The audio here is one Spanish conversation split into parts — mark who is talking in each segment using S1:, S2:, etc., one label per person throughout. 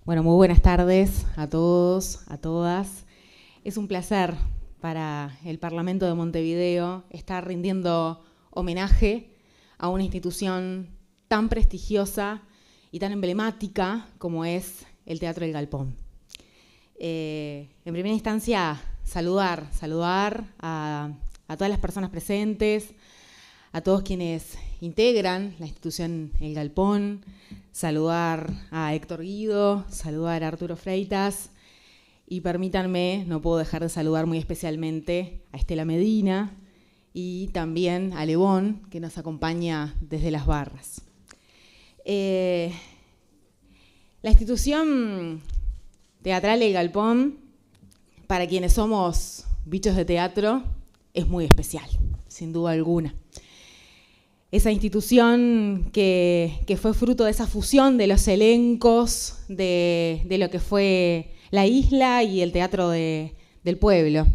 S1: Bueno, muy buenas tardes a todos, a todas. Es un placer para el Parlamento de Montevideo estar rindiendo homenaje a una institución tan prestigiosa y tan emblemática como es el Teatro El Galpón. En primera instancia, saludar a todas las personas presentes, a todos quienes integran la institución El Galpón, saludar a Héctor Guido, saludar a Arturo Freitas y permítanme, no puedo dejar de saludar muy especialmente a Estela Medina y también a Lebón, que nos acompaña desde las barras. La institución teatral El Galpón, para quienes somos bichos de teatro, es muy especial, sin duda alguna. Esa institución que fue fruto de esa fusión de los elencos de lo que fue la isla y el teatro del pueblo.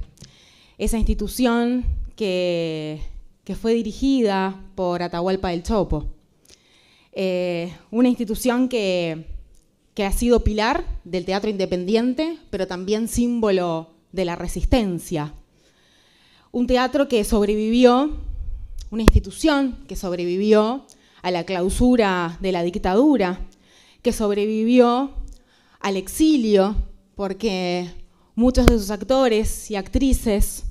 S1: Esa institución que fue dirigida por Atahualpa del Chopo. Una institución que ha sido pilar del teatro independiente, pero también símbolo de la resistencia. Un teatro que sobrevivió, una institución que sobrevivió a la clausura de la dictadura, que sobrevivió al exilio, porque muchos de sus actores y actrices,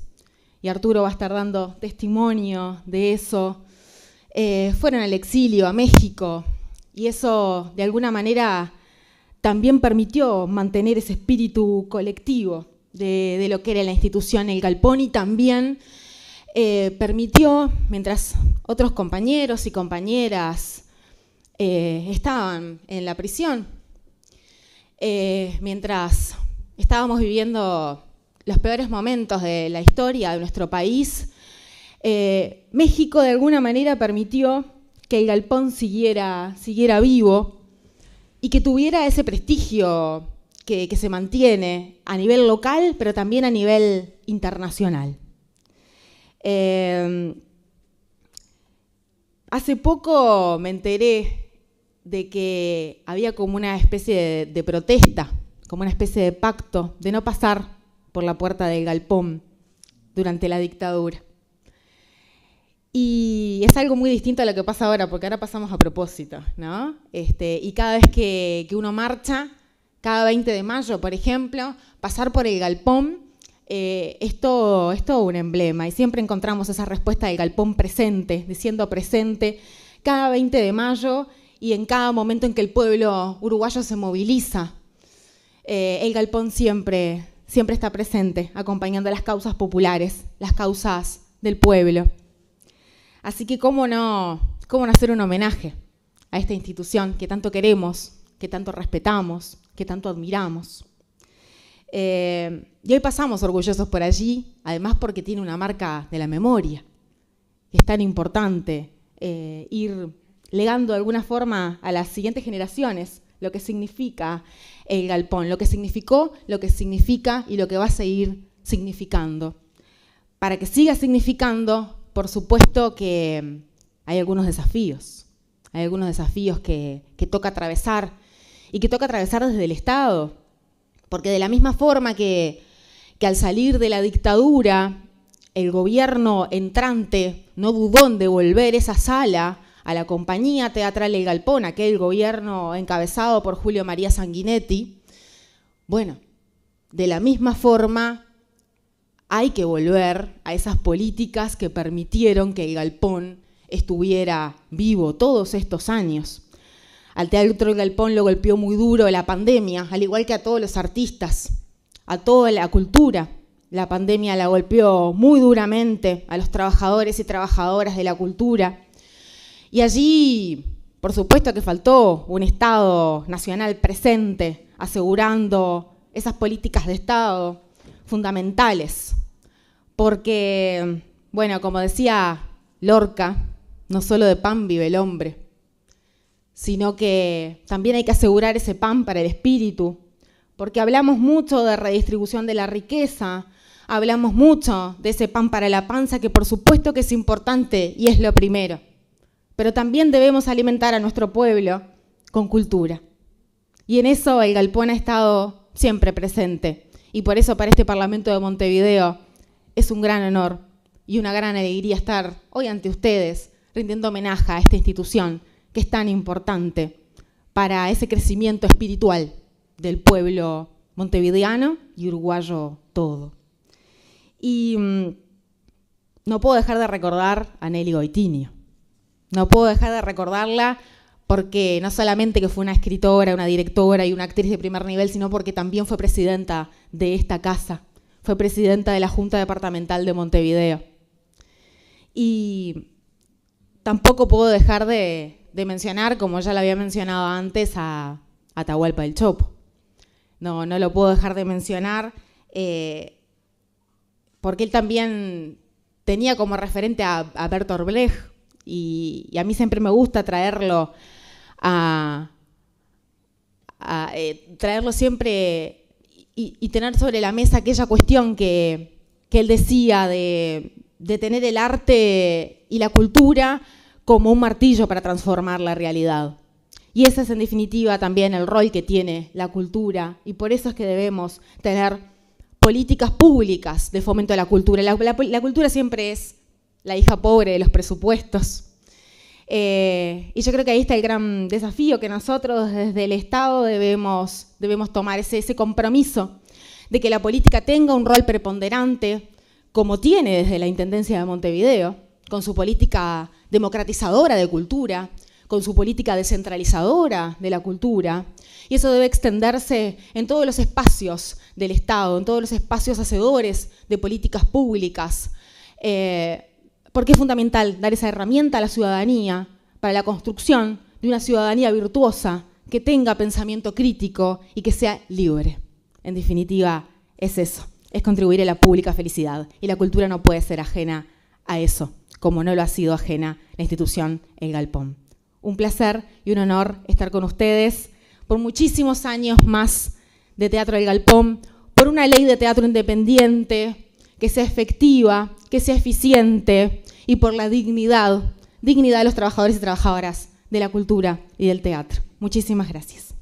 S1: y Arturo va a estar dando testimonio de eso, fueron al exilio, a México, y eso de alguna manera también permitió mantener ese espíritu colectivo de lo que era la institución El Galpón y también permitió, mientras otros compañeros y compañeras estaban en la prisión, mientras estábamos viviendo los peores momentos de la historia de nuestro país, México de alguna manera permitió que El Galpón siguiera vivo y que tuviera ese prestigio que se mantiene a nivel local, pero también a nivel internacional. Hace poco me enteré de que había como una especie de protesta, como una especie de pacto de no pasar por la puerta del Galpón durante la dictadura. Y es algo muy distinto a lo que pasa ahora, porque ahora pasamos a propósito, ¿no? Y cada vez que uno marcha, cada 20 de mayo, por ejemplo, pasar por el Galpón es todo un emblema y siempre encontramos esa respuesta del Galpón presente, diciendo presente cada 20 de mayo y en cada momento en que el pueblo uruguayo se moviliza. El Galpón siempre está presente, acompañando las causas populares, las causas del pueblo. Así que cómo no hacer un homenaje a esta institución que tanto queremos, que tanto respetamos, que tanto admiramos. Y hoy pasamos orgullosos por allí, además porque tiene una marca de la memoria. Es tan importante ir legando de alguna forma a las siguientes generaciones lo que significa el Galpón, lo que significó, lo que significa y lo que va a seguir significando. Para que siga significando, por supuesto que hay algunos desafíos que toca atravesar y que toca atravesar desde el Estado. Porque de la misma forma que al salir de la dictadura, el gobierno entrante no dudó en devolver esa sala a la compañía teatral El Galpón, aquel gobierno encabezado por Julio María Sanguinetti, bueno, de la misma forma hay que volver a esas políticas que permitieron que El Galpón estuviera vivo todos estos años. Al Teatro El Galpón lo golpeó muy duro la pandemia, al igual que a todos los artistas, a toda la cultura. La pandemia la golpeó muy duramente a los trabajadores y trabajadoras de la cultura. Y allí, por supuesto que faltó un Estado nacional presente, asegurando esas políticas de Estado fundamentales. Porque, bueno, como decía Lorca, no solo de pan vive el hombre, sino que también hay que asegurar ese pan para el espíritu, porque hablamos mucho de redistribución de la riqueza, hablamos mucho de ese pan para la panza, que por supuesto que es importante y es lo primero, pero también debemos alimentar a nuestro pueblo con cultura. Y en eso el Galpón ha estado siempre presente. Y por eso para este Parlamento de Montevideo es un gran honor y una gran alegría estar hoy ante ustedes rindiendo homenaje a esta institución que es tan importante para ese crecimiento espiritual del pueblo montevideano y uruguayo todo. Y no puedo dejar de recordar a Nelly Goitinio. No puedo dejar de recordarla porque no solamente que fue una escritora, una directora y una actriz de primer nivel, sino porque también fue presidenta de esta casa, fue presidenta de la Junta Departamental de Montevideo. Y tampoco puedo dejar de mencionar, como ya lo había mencionado antes, a Atahualpa del Chopo. No lo puedo dejar de mencionar porque él también tenía como referente a Bertolt Brecht y a mí siempre me gusta traerlo traerlo siempre y tener sobre la mesa aquella cuestión que él decía de tener el arte y la cultura como un martillo para transformar la realidad. Y ese es en definitiva también el rol que tiene la cultura y por eso es que debemos tener políticas públicas de fomento de la cultura. La cultura siempre es la hija pobre de los presupuestos. Y yo creo que ahí está el gran desafío que nosotros desde el Estado debemos tomar, ese compromiso de que la política tenga un rol preponderante, como tiene desde la Intendencia de Montevideo, con su política democratizadora de cultura, con su política descentralizadora de la cultura, y eso debe extenderse en todos los espacios del Estado, en todos los espacios hacedores de políticas públicas, porque es fundamental dar esa herramienta a la ciudadanía para la construcción de una ciudadanía virtuosa, que tenga pensamiento crítico y que sea libre. En definitiva, es eso, es contribuir a la pública felicidad, y la cultura no puede ser ajena a eso, como no lo ha sido ajena la institución El Galpón. Un placer y un honor estar con ustedes por muchísimos años más de Teatro El Galpón, por una ley de teatro independiente que sea efectiva, que sea eficiente y por la dignidad de los trabajadores y trabajadoras de la cultura y del teatro. Muchísimas gracias.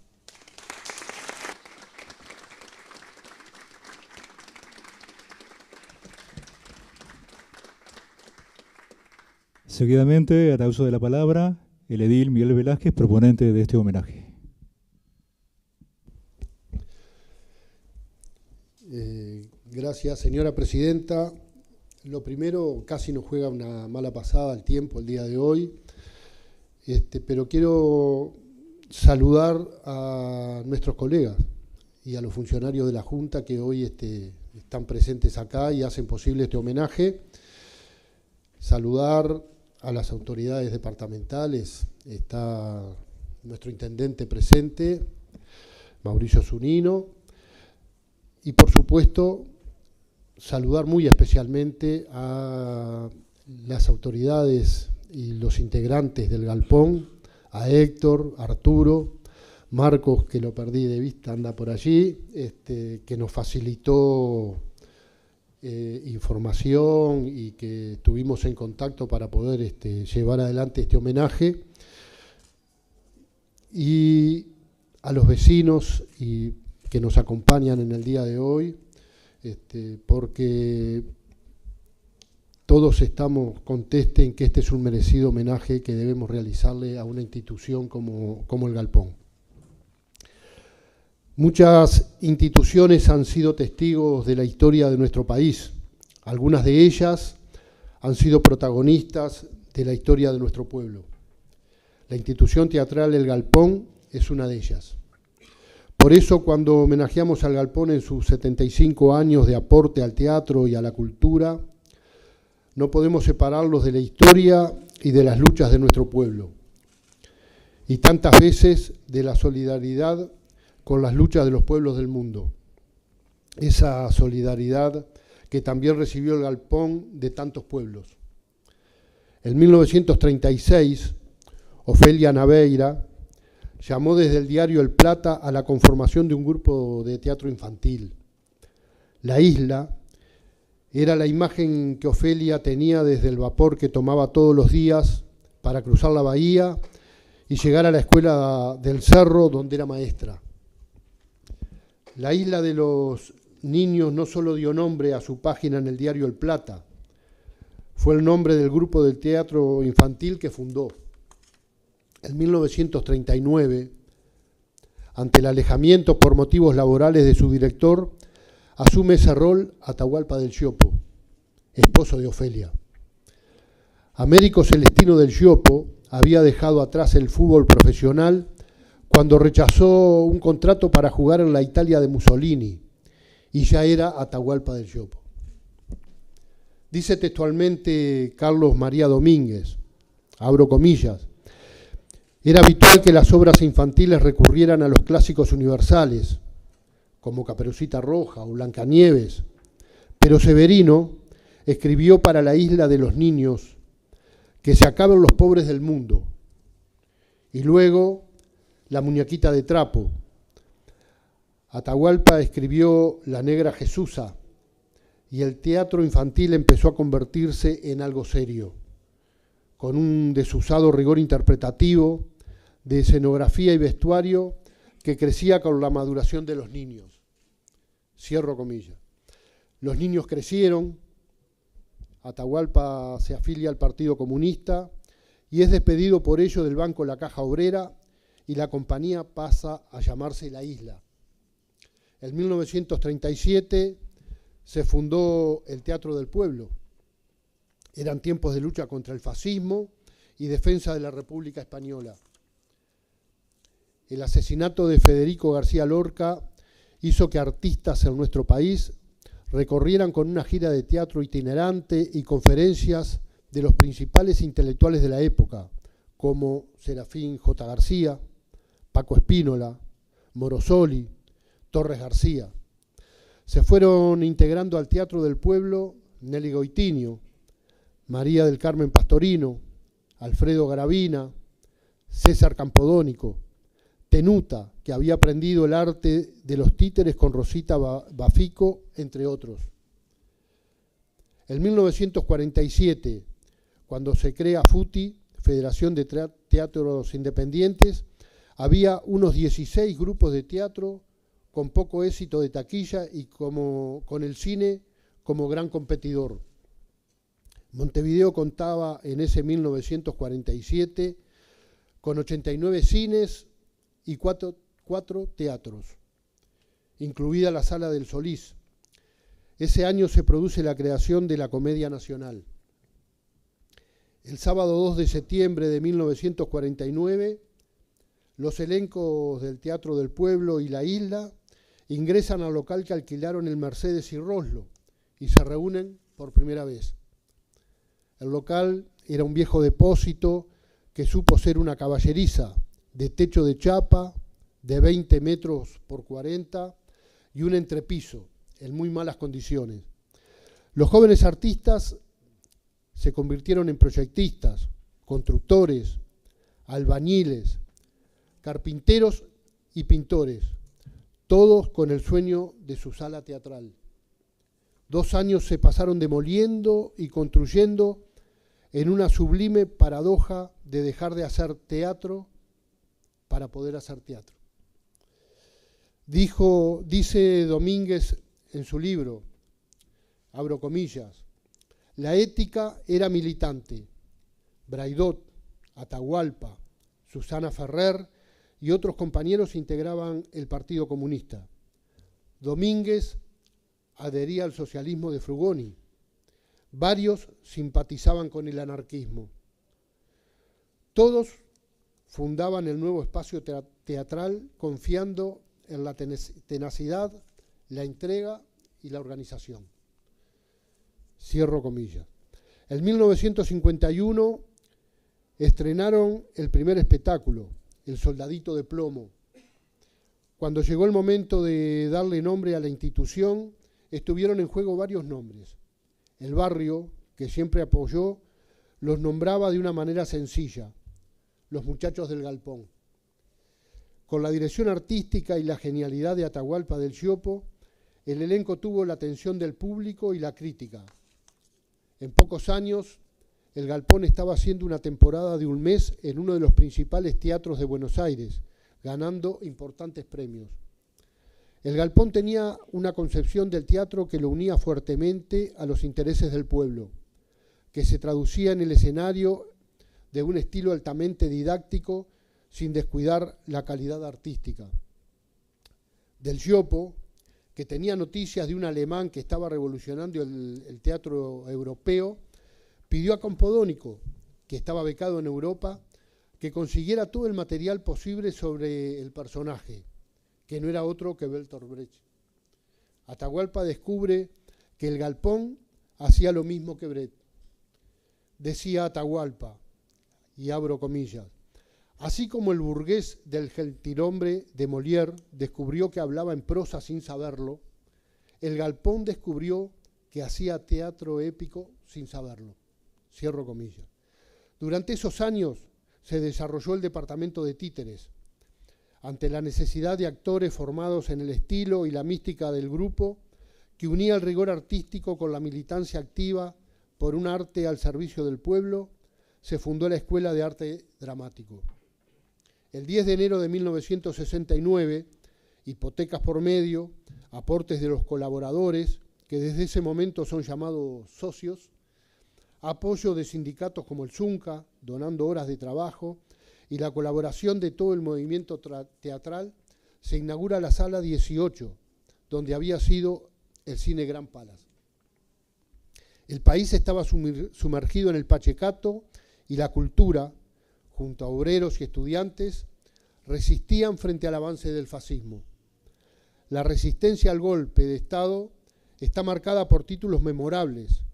S2: Seguidamente, hará uso de la palabra el edil Miguel Velázquez, proponente de este homenaje.
S3: Gracias, señora presidenta. Lo primero, casi nos juega una mala pasada el tiempo el día de hoy, pero quiero saludar a nuestros colegas y a los funcionarios de la Junta que hoy están presentes acá y hacen posible este homenaje. Saludar a las autoridades departamentales, está nuestro intendente presente, Mauricio Zunino, y por supuesto saludar muy especialmente a las autoridades y los integrantes del Galpón, a Héctor, Arturo, Marcos, que lo perdí de vista, anda por allí, que nos facilitó información y que estuvimos en contacto para poder llevar adelante este homenaje, y a los vecinos que nos acompañan en el día de hoy, porque todos estamos contestes en que este es un merecido homenaje que debemos realizarle a una institución como el Galpón. Muchas instituciones han sido testigos de la historia de nuestro país. Algunas de ellas han sido protagonistas de la historia de nuestro pueblo. La institución teatral El Galpón es una de ellas. Por eso, cuando homenajeamos al Galpón en sus 75 años de aporte al teatro y a la cultura, no podemos separarlos de la historia y de las luchas de nuestro pueblo. Y tantas veces de la solidaridad con las luchas de los pueblos del mundo. Esa solidaridad que también recibió el Galpón de tantos pueblos. En 1936, Ofelia Naveira llamó desde el diario El Plata a la conformación de un grupo de teatro infantil. La isla era la imagen que Ofelia tenía desde el vapor que tomaba todos los días para cruzar la bahía y llegar a la escuela del Cerro, donde era maestra. La Isla de los Niños no solo dio nombre a su página en el diario El Plata, fue el nombre del grupo de teatro infantil que fundó. En 1939, ante el alejamiento por motivos laborales de su director, asume ese rol Atahualpa del Giopo, esposo de Ofelia. Américo Celestino del Giopo había dejado atrás el fútbol profesional cuando rechazó un contrato para jugar en la Italia de Mussolini, y ya era Atahualpa del Giopo. Dice textualmente Carlos María Domínguez, abro comillas, era habitual que las obras infantiles recurrieran a los clásicos universales, como Caperucita Roja o Blancanieves, pero Severino escribió para la Isla de los Niños que se acaben los pobres del mundo, y luego La muñequita de trapo. Atahualpa escribió La negra Jesusa, y el teatro infantil empezó a convertirse en algo serio, con un desusado rigor interpretativo, de escenografía y vestuario que crecía con la maduración de los niños. Cierro comillas. Los niños crecieron, Atahualpa se afilia al Partido Comunista y es despedido por ello del Banco La Caja Obrera, y la compañía pasa a llamarse La Isla. En 1937 se fundó el Teatro del Pueblo. Eran tiempos de lucha contra el fascismo y defensa de la República Española. El asesinato de Federico García Lorca hizo que artistas en nuestro país recorrieran con una gira de teatro itinerante y conferencias de los principales intelectuales de la época, como Serafín J. García, Paco Espínola, Morosoli, Torres García. Se fueron integrando al Teatro del Pueblo Nelly Goitinho, María del Carmen Pastorino, Alfredo Garavina, César Campodónico, Tenuta, que había aprendido el arte de los títeres con Rosita Bafico, entre otros. En 1947, cuando se crea FUTI, Federación de Teatros Independientes, había unos 16 grupos de teatro con poco éxito de taquilla y con el cine como gran competidor. Montevideo contaba en ese 1947 con 89 cines y cuatro teatros, incluida la Sala del Solís. Ese año se produce la creación de la Comedia Nacional. El sábado 2 de septiembre de 1949, los elencos del Teatro del Pueblo y La Isla ingresan al local que alquilaron el Mercedes y Roslo y se reúnen por primera vez. El local era un viejo depósito que supo ser una caballeriza de techo de chapa de 20 metros por 40 y un entrepiso en muy malas condiciones. Los jóvenes artistas se convirtieron en proyectistas, constructores, albañiles, carpinteros y pintores, todos con el sueño de su sala teatral. 2 años se pasaron demoliendo y construyendo en una sublime paradoja de dejar de hacer teatro para poder hacer teatro. Dice Domínguez en su libro, abro comillas, la ética era militante. Braidot, Atahualpa, Susana Ferrer y otros compañeros integraban el Partido Comunista. Domínguez adhería al socialismo de Frugoni. Varios simpatizaban con el anarquismo. Todos fundaban el nuevo espacio teatral confiando en la tenacidad, la entrega y la organización. Cierro comillas. En 1951 estrenaron el primer espectáculo, El Soldadito de Plomo. Cuando llegó el momento de darle nombre a la institución, estuvieron en juego varios nombres. El barrio, que siempre apoyó, los nombraba de una manera sencilla, los muchachos del galpón. Con la dirección artística y la genialidad de Atahualpa del Giopo, el elenco tuvo la atención del público y la crítica. En pocos años, el galpón estaba haciendo una temporada de un mes en uno de los principales teatros de Buenos Aires, ganando importantes premios. El Galpón tenía una concepción del teatro que lo unía fuertemente a los intereses del pueblo, que se traducía en el escenario de un estilo altamente didáctico sin descuidar la calidad artística. Del Giopo, que tenía noticias de un alemán que estaba revolucionando el teatro europeo, pidió a Campodónico, que estaba becado en Europa, que consiguiera todo el material posible sobre el personaje, que no era otro que Bertolt Brecht. Atahualpa descubre que el Galpón hacía lo mismo que Brecht. Decía Atahualpa, y abro comillas, así como el burgués del gentilhombre de Molière descubrió que hablaba en prosa sin saberlo, el Galpón descubrió que hacía teatro épico sin saberlo. Cierro comillas. Durante esos años se desarrolló el departamento de títeres. Ante la necesidad de actores formados en el estilo y la mística del grupo, que unía el rigor artístico con la militancia activa por un arte al servicio del pueblo, se fundó la Escuela de Arte Dramático. El 10 de enero de 1969, hipotecas por medio, aportes de los colaboradores, que desde ese momento son llamados socios, apoyo de sindicatos como el Zunca, donando horas de trabajo, y la colaboración de todo el movimiento teatral, se inaugura la Sala 18, donde había sido el Cine Gran Palace. El país estaba sumergido en el Pachecato y la cultura, junto a obreros y estudiantes, resistían frente al avance del fascismo. La resistencia al golpe de Estado está marcada por títulos memorables: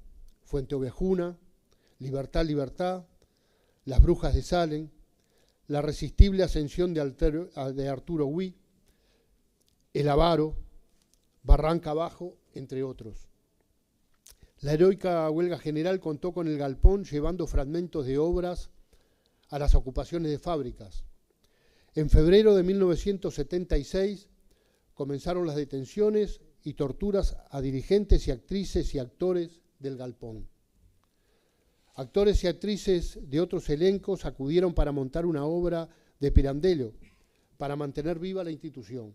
S3: Fuente Ovejuna, Libertad, Libertad, Las Brujas de Salem, La Resistible Ascensión de Arturo Huy, El Avaro, Barranca Abajo, entre otros. La heroica huelga general contó con el Galpón llevando fragmentos de obras a las ocupaciones de fábricas. En febrero de 1976 comenzaron las detenciones y torturas a dirigentes y actrices y actores del Galpón. Actores y actrices de otros elencos acudieron para montar una obra de Pirandello, para mantener viva la institución.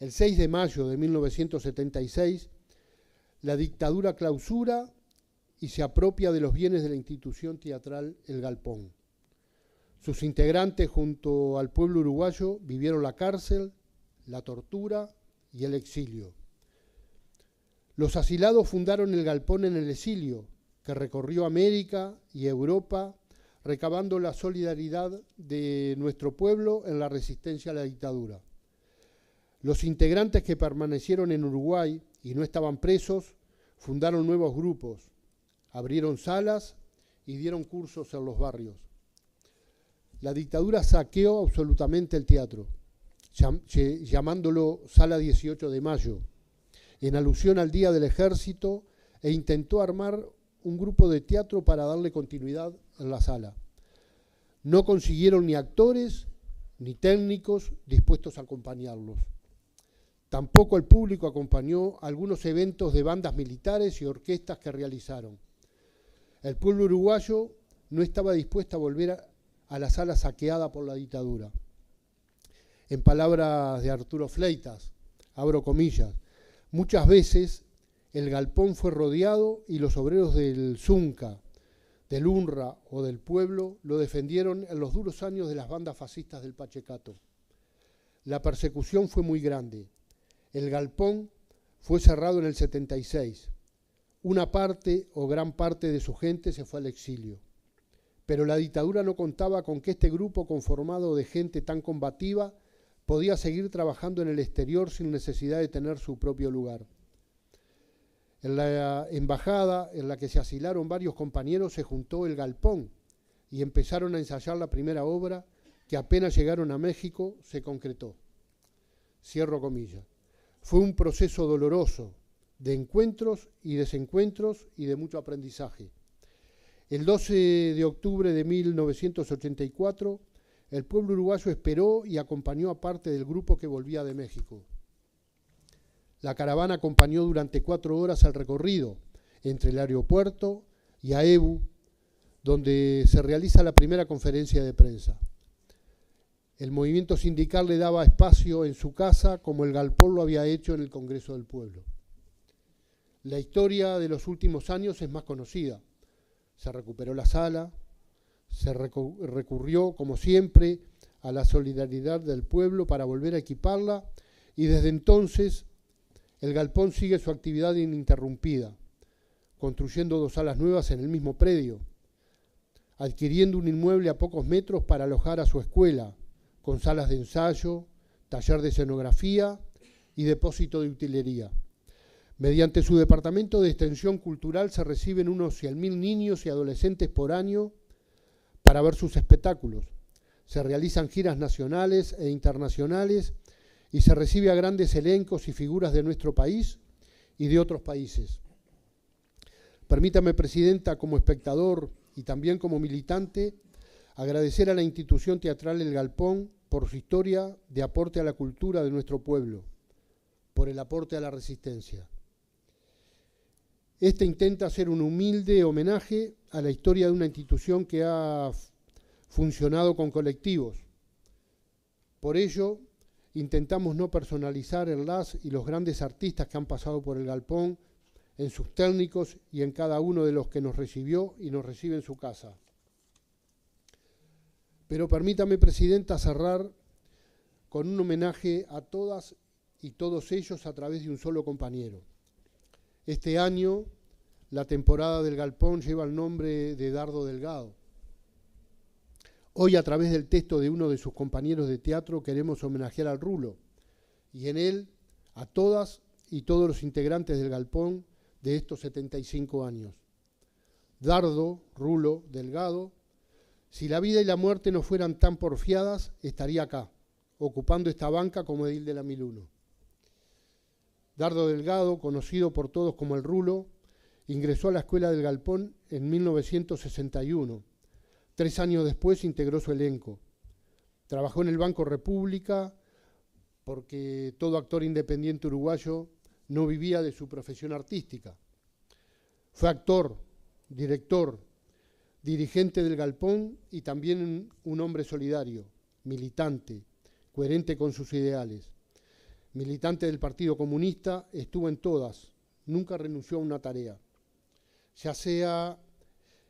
S3: El 6 de mayo de 1976, la dictadura clausura y se apropia de los bienes de la institución teatral El Galpón. Sus integrantes, junto al pueblo uruguayo, vivieron la cárcel, la tortura y el exilio. Los asilados fundaron el Galpón en el exilio, que recorrió América y Europa, recabando la solidaridad de nuestro pueblo en la resistencia a la dictadura. Los integrantes que permanecieron en Uruguay y no estaban presos, fundaron nuevos grupos, abrieron salas y dieron cursos en los barrios. La dictadura saqueó absolutamente el teatro, llamándolo Sala 18 de Mayo, en alusión al Día del Ejército, e intentó armar un grupo de teatro para darle continuidad en la sala. No consiguieron ni actores ni técnicos dispuestos a acompañarlos. Tampoco el público acompañó algunos eventos de bandas militares y orquestas que realizaron. El pueblo uruguayo no estaba dispuesto a volver a la sala saqueada por la dictadura. En palabras de Arturo Fleitas, abro comillas, muchas veces el Galpón fue rodeado y los obreros del Zunca, del UNRWA o del pueblo lo defendieron en los duros años de las bandas fascistas del Pachecato. La persecución fue muy grande. El Galpón fue cerrado en el 76. Una parte o gran parte de su gente se fue al exilio. Pero la dictadura no contaba con que este grupo conformado de gente tan combativa podía seguir trabajando en el exterior sin necesidad de tener su propio lugar. En la embajada en la que se asilaron varios compañeros se juntó el Galpón y empezaron a ensayar la primera obra que apenas llegaron a México se concretó. Cierro comillas. Fue un proceso doloroso, de encuentros y desencuentros y de mucho aprendizaje. El 12 de octubre de 1984, el pueblo uruguayo esperó y acompañó a parte del grupo que volvía de México. La caravana acompañó durante 4 horas el recorrido entre el aeropuerto y Aebu, donde se realiza la primera conferencia de prensa. El movimiento sindical le daba espacio en su casa como el galpón lo había hecho en el Congreso del Pueblo. La historia de los últimos años es más conocida. Se recuperó la sala, se recurrió, como siempre, a la solidaridad del pueblo para volver a equiparla, y desde entonces el galpón sigue su actividad ininterrumpida, construyendo 2 salas nuevas en el mismo predio, adquiriendo un inmueble a pocos metros para alojar a su escuela, con salas de ensayo, taller de escenografía y depósito de utilería. Mediante su departamento de extensión cultural se reciben unos 100.000 niños y adolescentes por año para ver sus espectáculos. Se realizan giras nacionales e internacionales y se recibe a grandes elencos y figuras de nuestro país y de otros países. Permítame, Presidenta, como espectador y también como militante, agradecer a la institución teatral El Galpón por su historia de aporte a la cultura de nuestro pueblo, por el aporte a la resistencia. Este intenta hacer un humilde homenaje a la historia de una institución que ha funcionado con colectivos. Por ello, intentamos no personalizar el LAS y los grandes artistas que han pasado por el Galpón en sus técnicos y en cada uno de los que nos recibió y nos recibe en su casa. Pero permítame, Presidenta, cerrar con un homenaje a todas y todos ellos a través de un solo compañero. Este año, la temporada del Galpón lleva el nombre de Dardo Delgado. Hoy, a través del texto de uno de sus compañeros de teatro, queremos homenajear al Rulo, y en él a todas y todos los integrantes del Galpón de estos 75 años. Dardo, Rulo, Delgado, si la vida y la muerte no fueran tan porfiadas, estaría acá, ocupando esta banca como edil de la 1001. Dardo Delgado, conocido por todos como el Rulo, ingresó a la Escuela del Galpón en 1961. 3 años después integró su elenco. Trabajó en el Banco República porque todo actor independiente uruguayo no vivía de su profesión artística. Fue actor, director, dirigente del Galpón y también un hombre solidario, militante, coherente con sus ideales. Militante del Partido Comunista, estuvo en todas, nunca renunció a una tarea, ya sea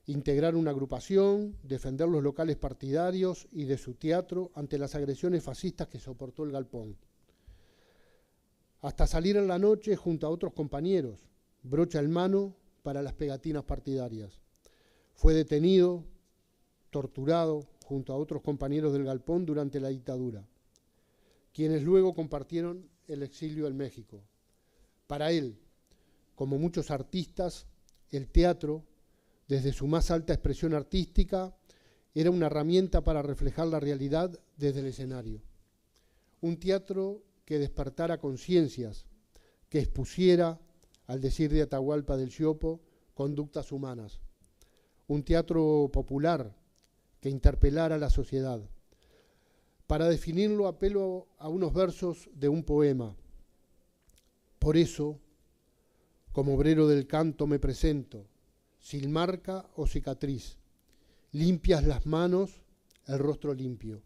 S3: integrar una agrupación, defender los locales partidarios y de su teatro ante las agresiones fascistas que soportó el Galpón, hasta salir en la noche junto a otros compañeros, brocha en mano para las pegatinas partidarias. Fue detenido, torturado junto a otros compañeros del Galpón durante la dictadura, quienes luego compartieron el exilio en México. Para él, como muchos artistas, el teatro, desde su más alta expresión artística, era una herramienta para reflejar la realidad desde el escenario. Un teatro que despertara conciencias, que expusiera, al decir de Atahualpa del Chopo, conductas humanas. Un teatro popular que interpelara a la sociedad. Para definirlo, apelo a unos versos de un poema. Por eso, como obrero del canto me presento, sin marca o cicatriz, limpias las manos, el rostro limpio.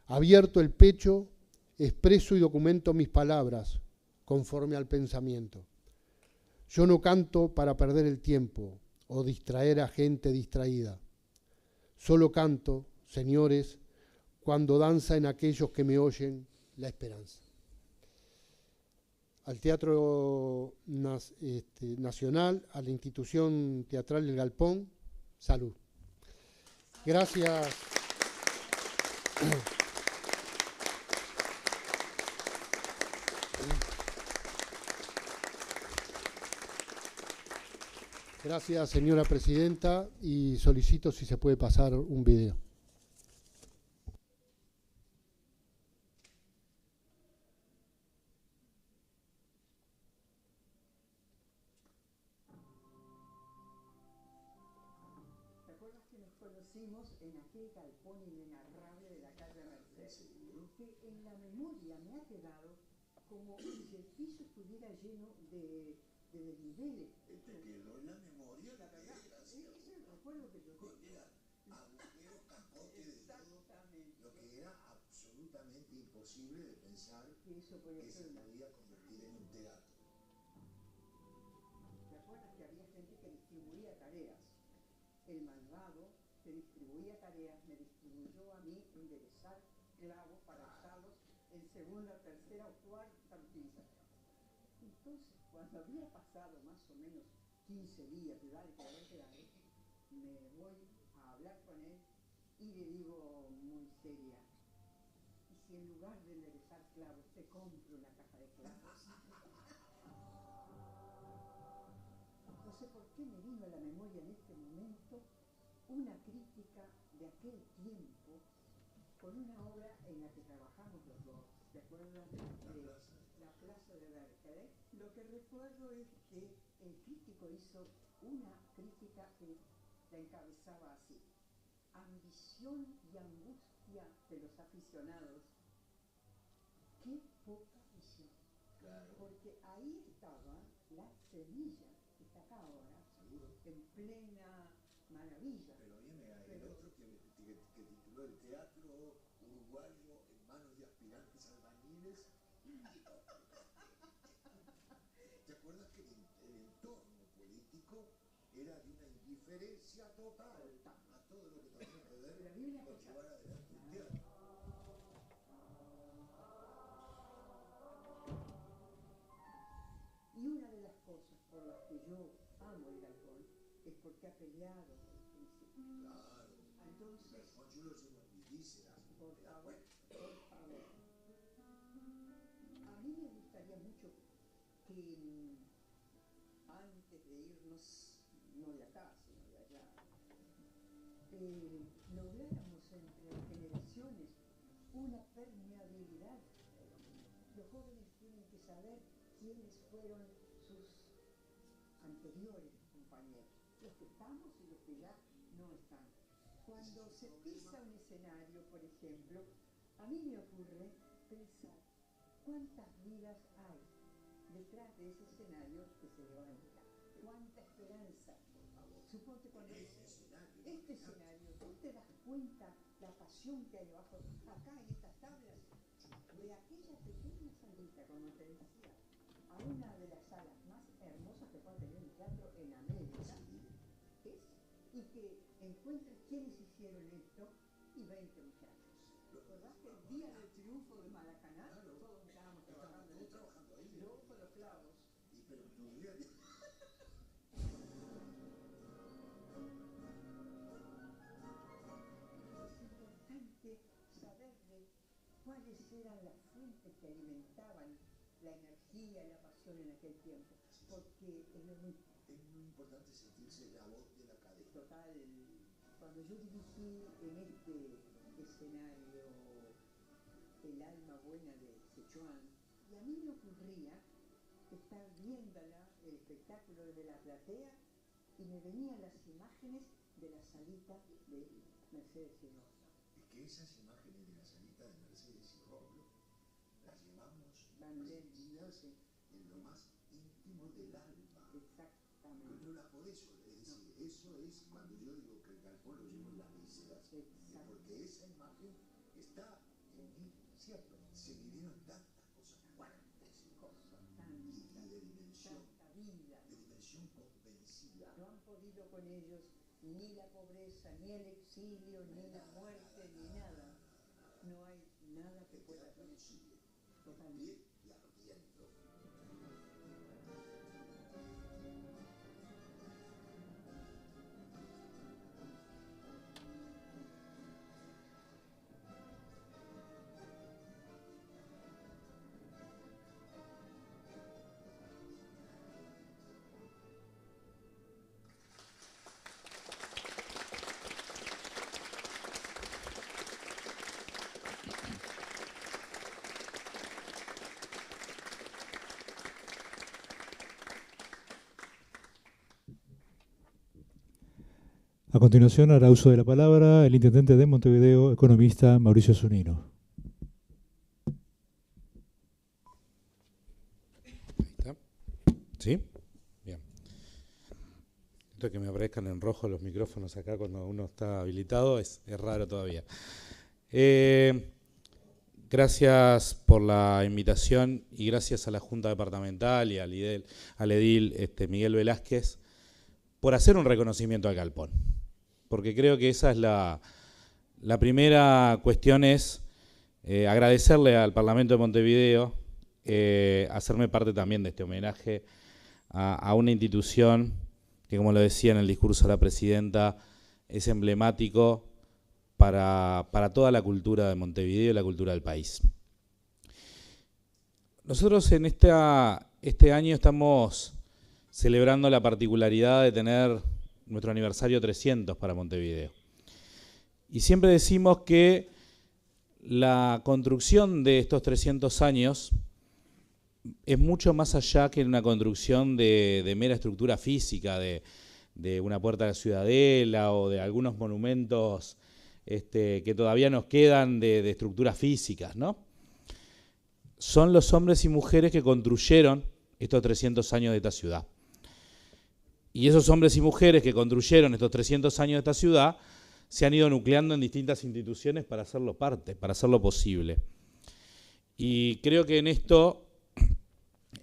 S3: Abierto el pecho, expreso y documento mis palabras, conforme al pensamiento. Yo no canto para perder el tiempo o distraer a gente distraída. Solo canto, señores, cuando danza en aquellos que me oyen la esperanza. Al Teatro Nacional, a la Institución Teatral del Galpón, salud. Gracias. Gracias, señora presidenta, y solicito si se puede pasar un video.
S4: ¿Te acuerdas que nos conocimos en aquel galpón inenarrable de la calle Merced? Que en la memoria me ha quedado como si el piso estuviera lleno de desniveles.
S5: Te quedó en la memoria,
S4: La verdad, ese es el recuerdo que yo tengo.
S5: Mira, agujero, capote de todo, lo que era absurdo. absolutamente imposible de pensar
S4: que eso podía
S5: que se
S4: ser una...
S5: podía convertir en un teatro.
S4: ¿Te acuerdas que había gente que distribuía tareas? El malvado que distribuía tareas me distribuyó a mí enderezar clavos para usarlos en segunda, tercera o cuarta utilización. Entonces, cuando había pasado más o menos 15 días de dar que haber quedado, me voy a hablar con él y le digo muy seria, ¿y si en lugar de enderezar clavos te compro una caja de clavos? No sé por qué me vino a la memoria en este momento una crítica de aquel tiempo con una obra en la que trabajamos los dos. ¿Te acuerdas? La Plaza de Berkeley. Lo que recuerdo es que el crítico hizo una crítica que la encabezaba así: ambición y angustia de los aficionados. Qué poca visión.
S5: Claro.
S4: Porque ahí estaba la semilla que está acá ahora,
S5: Seguro.
S4: en plena maravilla.
S5: Pero viene el otro que tituló el teatro uruguayo en manos de aspirantes albañiles. ¿Te acuerdas que el entorno político era de una indiferencia total a todo lo que tenía que ver con llevar adelante un teatro?
S4: Y una de las cosas por las que yo amo el galpón es porque ha peleado con el principio.
S5: Claro.
S4: Entonces,
S5: Yo lo llevo en mis vísceras.
S4: por favor, por favor. A mí me gustaría mucho que antes de irnos, no de acá, sino de allá, lográramos entre generaciones una permeabilidad. Los jóvenes tienen que saber quiénes fueron sus anteriores compañeros, los que estamos y los que ya no están. Cuando se pisa un escenario, por ejemplo, a mí me ocurre pensar cuántas vidas hay detrás de ese escenario que se levanta, cuánta esperanza. Suponte cuando este escenario, tú te das cuenta la pasión que hay abajo, acá en estas tablas, de aquella pequeña salita, como te decía, a una de las salas más hermosas que pueda tener un teatro en América, es, y que encuentres quiénes hicieron esto, y 20 muchachos. ¿Verdad que el día del triunfo de Maracaná, todos estábamos trabajando en eso? Yo con los clavos.
S5: Y pero tu idea de...
S4: Es importante saber de cuáles eran las fuentes que alimentaban la energía y la pasión en aquel tiempo, porque es lo mismo.
S5: Es muy importante sentirse la voz de la cadena.
S4: Total, cuando yo dirigí en este escenario El alma buena de Sichuan, y a mí me ocurría estar viéndola, el espectáculo desde la platea, y me venían las imágenes de la salita de Mercedes y Rosa.
S5: Es que esas imágenes de la salita de Mercedes y Robles las llevamos
S4: Van de, no sé,
S5: en lo más íntimo del alma.
S4: exactamente.
S5: No la podés, es decir, eso es cuando yo digo que el galpón lo llevo en las vísceras, porque esa imagen está en mí, cierto, se vivieron tantas cosas fuertes y de dimensión,
S4: Tanta vida.
S5: de dimensión convencida.
S4: No han podido con ellos ni la pobreza, ni el exilio, ni la muerte, ni nada. No hay nada que
S5: El
S4: pueda
S5: teatro
S4: con
S5: lo
S4: eso.
S5: sigue,
S4: Totalmente.
S5: en pie y ardiendo.
S2: A continuación hará uso de la palabra el intendente de Montevideo, economista Mauricio Zunino.
S6: Ahí está. ¿Sí? Bien. Esto que me aparezcan en rojo los micrófonos acá cuando uno está habilitado es raro todavía. Gracias por la invitación y gracias a la Junta Departamental y al edil Miguel Velázquez por hacer un reconocimiento al galpón. Porque creo que esa es la primera cuestión, es agradecerle al Parlamento de Montevideo, hacerme parte también de este homenaje a una institución que, como lo decía en el discurso de la presidenta, es emblemático para toda la cultura de Montevideo y la cultura del país. Nosotros en este año estamos celebrando la particularidad de tener nuestro aniversario 300 para Montevideo. Y siempre decimos que la construcción de estos 300 años es mucho más allá que una construcción de mera estructura física, de una puerta de la Ciudadela o de algunos monumentos que todavía nos quedan de estructuras físicas, ¿no? Son los hombres y mujeres que construyeron estos 300 años de esta ciudad. Y esos hombres y mujeres que construyeron estos 300 años de esta ciudad se han ido nucleando en distintas instituciones para hacerlo parte, para hacerlo posible. Y creo que en esto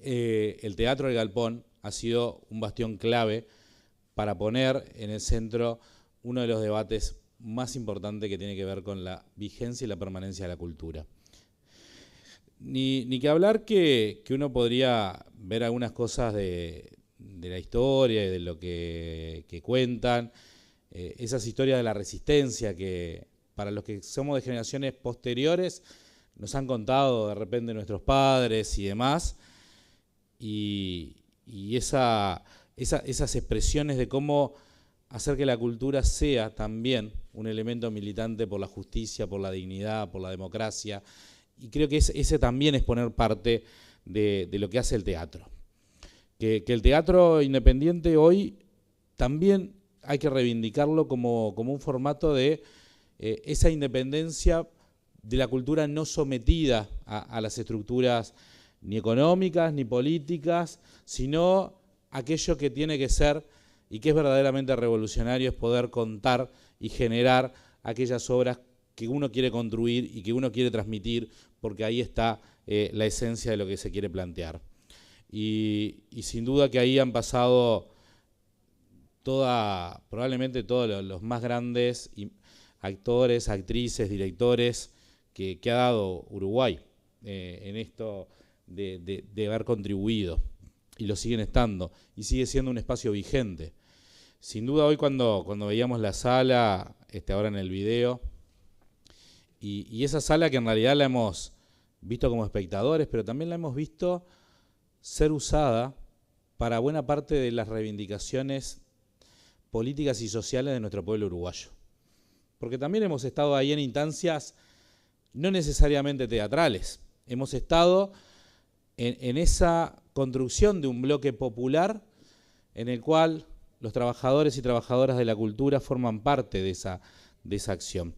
S6: el Teatro del Galpón ha sido un bastión clave para poner en el centro uno de los debates más importante que tiene que ver con la vigencia y la permanencia de la cultura. Ni que hablar que uno podría ver algunas cosas de la historia y de lo que cuentan, esas historias de la resistencia que para los que somos de generaciones posteriores nos han contado de repente nuestros padres y demás, y esas expresiones de cómo hacer que la cultura sea también un elemento militante por la justicia, por la dignidad, por la democracia. Y creo que ese también es poner parte de lo que hace el teatro. Que el teatro independiente hoy también hay que reivindicarlo como un formato de esa independencia de la cultura no sometida a las estructuras ni económicas ni políticas, sino aquello que tiene que ser y que es verdaderamente revolucionario, es poder contar y generar aquellas obras que uno quiere construir y que uno quiere transmitir, porque ahí está la esencia de lo que se quiere plantear. Y sin duda que ahí han pasado probablemente todos los más grandes actores, actrices, directores que ha dado Uruguay en esto de haber contribuido. Y lo siguen estando, y sigue siendo un espacio vigente. Sin duda hoy cuando veíamos la sala, ahora en el video, y esa sala que en realidad la hemos visto como espectadores, pero también la hemos visto ser usada para buena parte de las reivindicaciones políticas y sociales de nuestro pueblo uruguayo. Porque también hemos estado ahí en instancias no necesariamente teatrales, hemos estado en esa construcción de un bloque popular en el cual los trabajadores y trabajadoras de la cultura forman parte de esa acción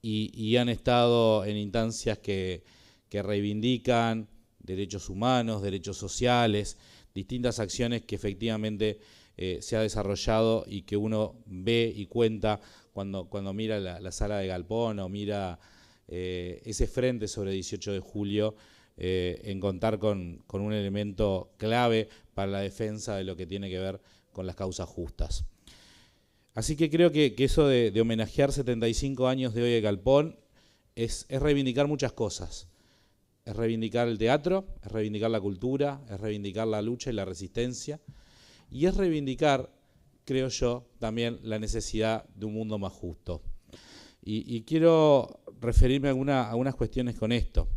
S6: y han estado en instancias que reivindican derechos humanos, derechos sociales, distintas acciones que efectivamente se ha desarrollado y que uno ve y cuenta cuando mira la sala de Galpón o mira ese frente sobre 18 de julio, en contar con un elemento clave para la defensa de lo que tiene que ver con las causas justas. Así que creo que eso de homenajear 75 años de hoy de Galpón es reivindicar muchas cosas. Es reivindicar el teatro, es reivindicar la cultura, es reivindicar la lucha y la resistencia, y es reivindicar, creo yo, también la necesidad de un mundo más justo. Y quiero referirme a algunas cuestiones con esto.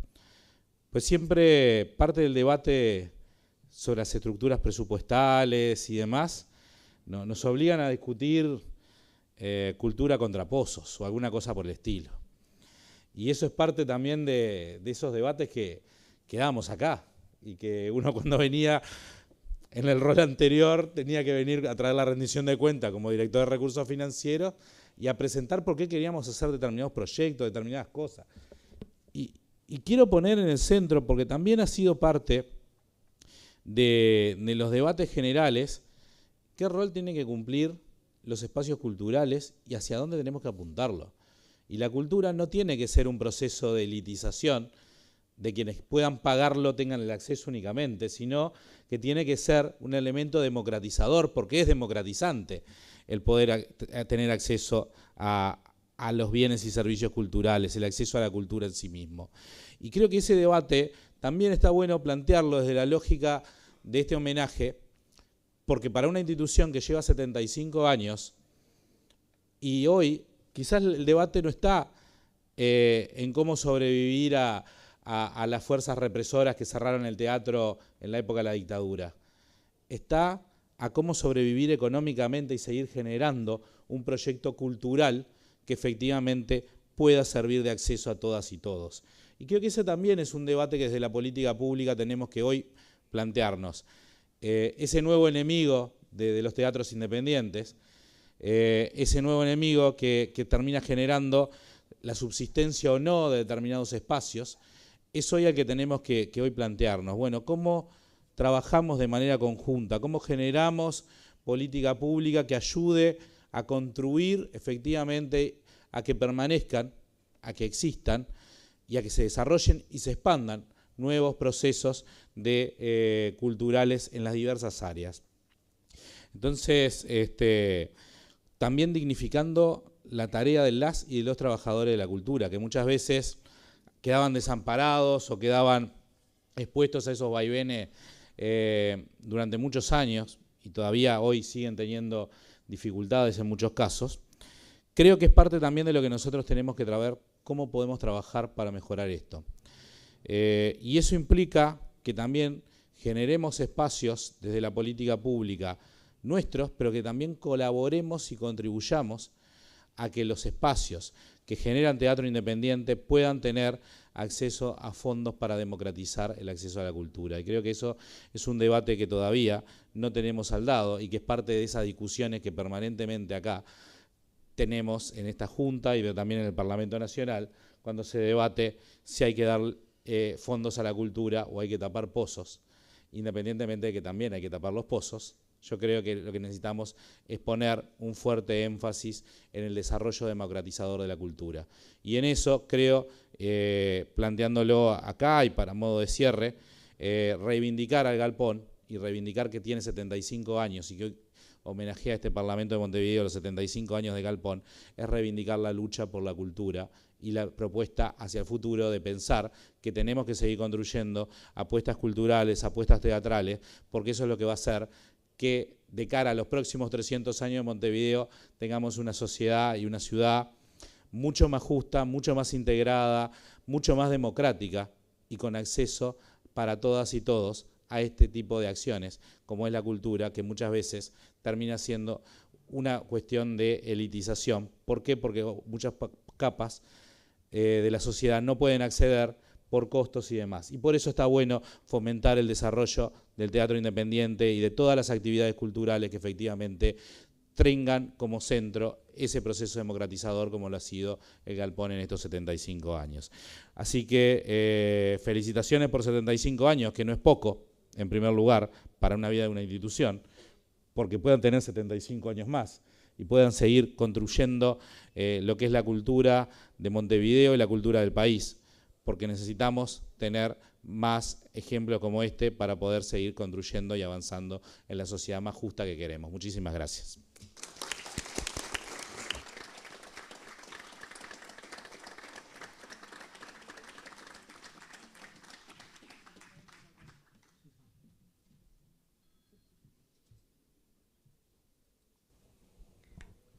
S6: Pues siempre parte del debate sobre las estructuras presupuestales y demás nos obligan a discutir cultura contra pozos o alguna cosa por el estilo. Y eso es parte también de esos debates que damos acá y que uno cuando venía en el rol anterior tenía que venir a traer la rendición de cuenta como director de recursos financieros y a presentar por qué queríamos hacer determinados proyectos, determinadas cosas. Y quiero poner en el centro, porque también ha sido parte de los debates generales, qué rol tienen que cumplir los espacios culturales y hacia dónde tenemos que apuntarlo. Y la cultura no tiene que ser un proceso de elitización, de quienes puedan pagarlo tengan el acceso únicamente, sino que tiene que ser un elemento democratizador, porque es democratizante el poder tener acceso a los bienes y servicios culturales, el acceso a la cultura en sí mismo. Y creo que ese debate también está bueno plantearlo desde la lógica de este homenaje, porque para una institución que lleva 75 años, y hoy quizás el debate no está en cómo sobrevivir a las fuerzas represoras que cerraron el teatro en la época de la dictadura. Está a cómo sobrevivir económicamente y seguir generando un proyecto cultural que efectivamente pueda servir de acceso a todas y todos. Y creo que ese también es un debate que desde la política pública tenemos que hoy plantearnos. Ese nuevo enemigo de los teatros independientes, ese nuevo enemigo que termina generando la subsistencia o no de determinados espacios, es hoy el que tenemos que hoy plantearnos. Bueno, ¿cómo trabajamos de manera conjunta? ¿Cómo generamos política pública que ayude a construir efectivamente, a que permanezcan, a que existan y a que se desarrollen y se expandan nuevos procesos culturales en las diversas áreas? Entonces, también dignificando la tarea de las y de los trabajadores de la cultura, que muchas veces quedaban desamparados o quedaban expuestos a esos vaivenes durante muchos años y todavía hoy siguen teniendo dificultades en muchos casos. Creo que es parte también de lo que nosotros tenemos que ver cómo podemos trabajar para mejorar esto. Y eso implica que también generemos espacios desde la política pública nuestros, pero que también colaboremos y contribuyamos a que los espacios que generan teatro independiente puedan tener acceso a fondos para democratizar el acceso a la cultura. Y creo que eso es un debate que todavía no tenemos saldado y que es parte de esas discusiones que permanentemente acá tenemos en esta Junta y también en el Parlamento Nacional, cuando se debate si hay que dar fondos a la cultura o hay que tapar pozos, independientemente de que también hay que tapar los pozos. Yo creo que lo que necesitamos es poner un fuerte énfasis en el desarrollo democratizador de la cultura. Y en eso creo, planteándolo acá y para modo de cierre, reivindicar al Galpón y reivindicar que tiene 75 años y que hoy homenajea a este Parlamento de Montevideo los 75 años de Galpón, es reivindicar la lucha por la cultura y la propuesta hacia el futuro de pensar que tenemos que seguir construyendo apuestas culturales, apuestas teatrales, porque eso es lo que va a hacer que de cara a los próximos 300 años de Montevideo tengamos una sociedad y una ciudad mucho más justa, mucho más integrada, mucho más democrática y con acceso para todas y todos a este tipo de acciones, como es la cultura, que muchas veces termina siendo una cuestión de elitización. ¿Por qué? Porque muchas capas de la sociedad no pueden acceder por costos y demás. Y por eso está bueno fomentar el desarrollo del teatro independiente y de todas las actividades culturales que efectivamente tengan como centro ese proceso democratizador como lo ha sido el Galpón en estos 75 años. Así que felicitaciones por 75 años, que no es poco, en primer lugar, para una vida de una institución, porque puedan tener 75 años más y puedan seguir construyendo lo que es la cultura de Montevideo y la cultura del país, porque necesitamos tener más ejemplos como este para poder seguir construyendo y avanzando en la sociedad más justa que queremos. Muchísimas gracias.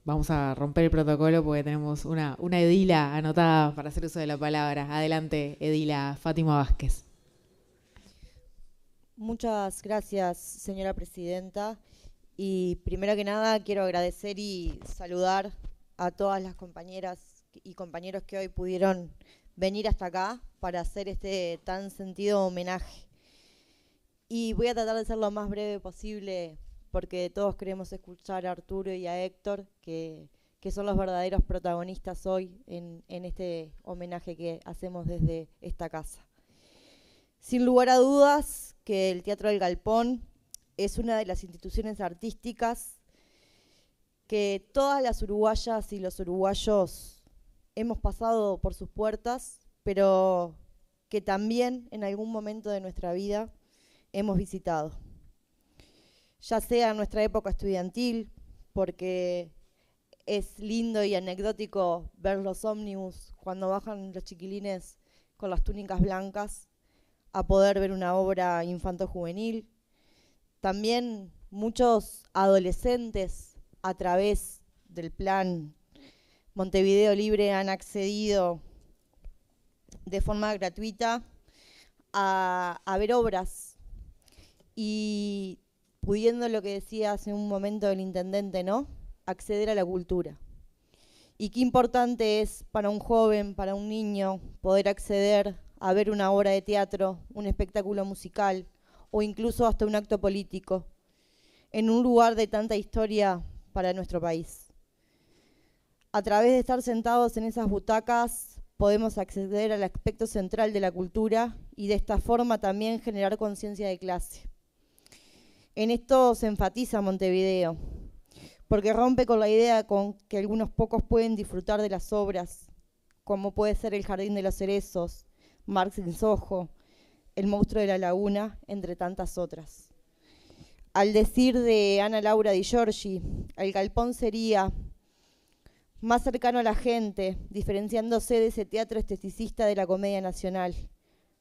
S1: Vamos a romper el protocolo porque tenemos una edila anotada para hacer uso de la palabra. Adelante, edila Fátima Vázquez.
S7: Muchas gracias, señora presidenta. Y primero que nada quiero agradecer y saludar a todas las compañeras y compañeros que hoy pudieron venir hasta acá para hacer este tan sentido homenaje. Y voy a tratar de ser lo más breve posible, porque todos queremos escuchar a Arturo y a Héctor, que son los verdaderos protagonistas hoy en este homenaje que hacemos desde esta casa. Sin lugar a dudas que el Teatro del Galpón es una de las instituciones artísticas que todas las uruguayas y los uruguayos hemos pasado por sus puertas, pero que también en algún momento de nuestra vida hemos visitado. Ya sea en nuestra época estudiantil, porque es lindo y anecdótico ver los ómnibus cuando bajan los chiquilines con las túnicas blancas, a poder ver una obra infanto-juvenil. También muchos adolescentes a través del plan Montevideo Libre han accedido de forma gratuita a ver obras y pudiendo, lo que decía hace un momento el intendente, ¿no?, acceder a la cultura. Y qué importante es para un joven, para un niño, poder acceder a ver una obra de teatro, un espectáculo musical o incluso hasta un acto político en un lugar de tanta historia para nuestro país. A través de estar sentados en esas butacas podemos acceder al aspecto central de la cultura y de esta forma también generar conciencia de clase. En esto se enfatiza Montevideo, porque rompe con la idea con que algunos pocos pueden disfrutar de las obras, como puede ser el Jardín de los Cerezos, Marx en Soho, El monstruo de la laguna, entre tantas otras. Al decir de Ana Laura Di Giorgi, el galpón sería más cercano a la gente, diferenciándose de ese teatro esteticista de la Comedia Nacional.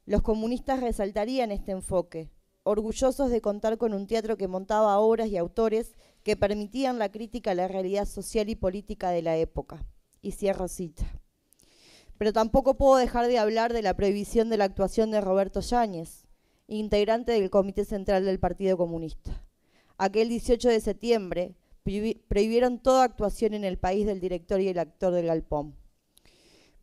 S7: Los comunistas resaltarían este enfoque, orgullosos de contar con un teatro que montaba obras y autores que permitían la crítica a la realidad social y política de la época. Y cierro cita. Pero tampoco puedo dejar de hablar de la prohibición de la actuación de Roberto Yáñez, integrante del Comité Central del Partido Comunista. Aquel 18 de septiembre prohibieron toda actuación en el país del director y el actor del galpón.